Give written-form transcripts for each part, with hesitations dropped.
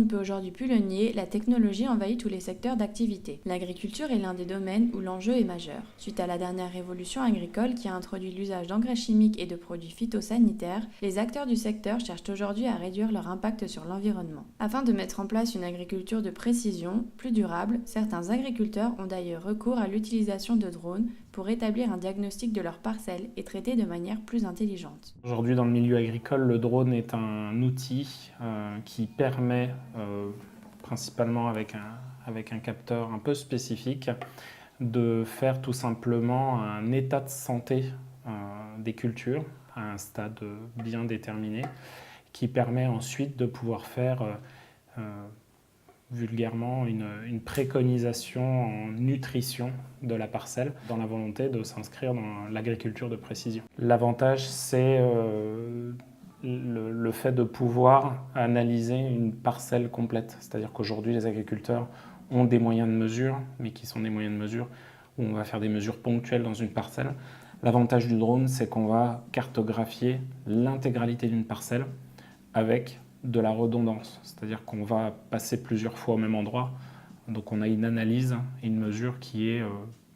ne peut aujourd'hui plus le nier, la technologie envahit tous les secteurs d'activité. L'agriculture est l'un des domaines où l'enjeu est majeur. Suite à la dernière révolution agricole qui a introduit l'usage d'engrais chimiques et de produits phytosanitaires, les acteurs du secteur cherchent aujourd'hui à réduire leur impact sur l'environnement. Afin de mettre en place une agriculture de précision, plus durable, certains agriculteurs ont d'ailleurs recours à l'utilisation de drones pour établir un diagnostic de leurs parcelles et traiter de manière plus intelligente. Aujourd'hui, dans le milieu agricole, le drone est un outil qui permet, principalement avec un capteur un peu spécifique, de faire tout simplement un état de santé des cultures à un stade bien déterminé, qui permet ensuite de pouvoir faire vulgairement une préconisation en nutrition de la parcelle dans la volonté de s'inscrire dans l'agriculture de précision. L'avantage, c'est le fait de pouvoir analyser une parcelle complète. C'est-à-dire qu'aujourd'hui, les agriculteurs ont des moyens de mesure, mais qui sont des moyens de mesure où on va faire des mesures ponctuelles dans une parcelle. L'avantage du drone, c'est qu'on va cartographier l'intégralité d'une parcelle avec de la redondance, c'est-à-dire qu'on va passer plusieurs fois au même endroit, donc on a une analyse et une mesure qui est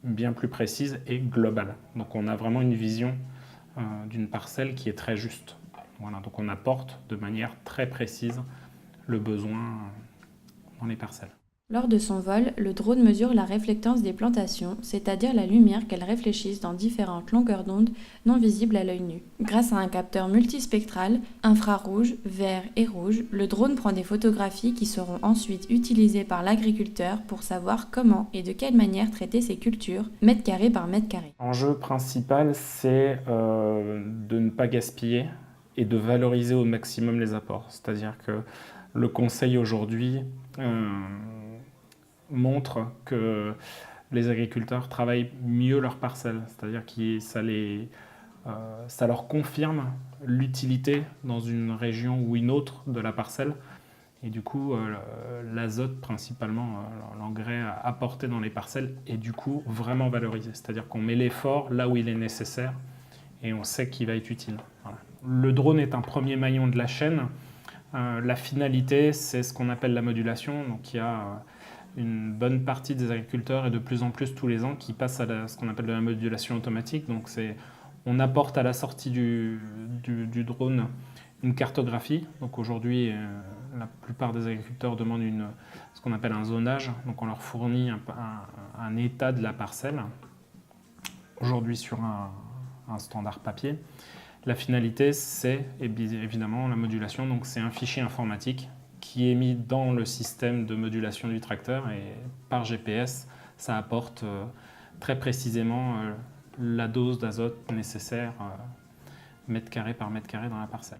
bien plus précise et globale. Donc on a vraiment une vision d'une parcelle qui est très juste. Voilà, donc on apporte de manière très précise le besoin dans les parcelles. Lors de son vol, le drone mesure la réflectance des plantations, c'est-à-dire la lumière qu'elles réfléchissent dans différentes longueurs d'onde non visibles à l'œil nu. Grâce à un capteur multispectral, infrarouge, vert et rouge, le drone prend des photographies qui seront ensuite utilisées par l'agriculteur pour savoir comment et de quelle manière traiter ses cultures, mètre carré par mètre carré. L'enjeu principal, c'est de ne pas gaspiller et de valoriser au maximum les apports. C'est-à-dire que le conseil aujourd'hui montre que les agriculteurs travaillent mieux leurs parcelles, c'est-à-dire que ça leur confirme l'utilité dans une région ou une autre de la parcelle. Et du coup, l'azote principalement, l'engrais apporté dans les parcelles est du coup vraiment valorisé. C'est-à-dire qu'on met l'effort là où il est nécessaire et on sait qu'il va être utile. Voilà. Le drone est un premier maillon de la chaîne. La finalité, c'est ce qu'on appelle la modulation. Donc il y a une bonne partie des agriculteurs et de plus en plus tous les ans qui passent à ce qu'on appelle de la modulation automatique. Donc on apporte à la sortie du drone une cartographie. Donc aujourd'hui, la plupart des agriculteurs demandent ce qu'on appelle un zonage. Donc on leur fournit un état de la parcelle, aujourd'hui sur un standard papier. La finalité, c'est évidemment la modulation. Donc c'est un fichier informatique qui est mis dans le système de modulation du tracteur et par GPS, ça apporte très précisément la dose d'azote nécessaire mètre carré par mètre carré dans la parcelle.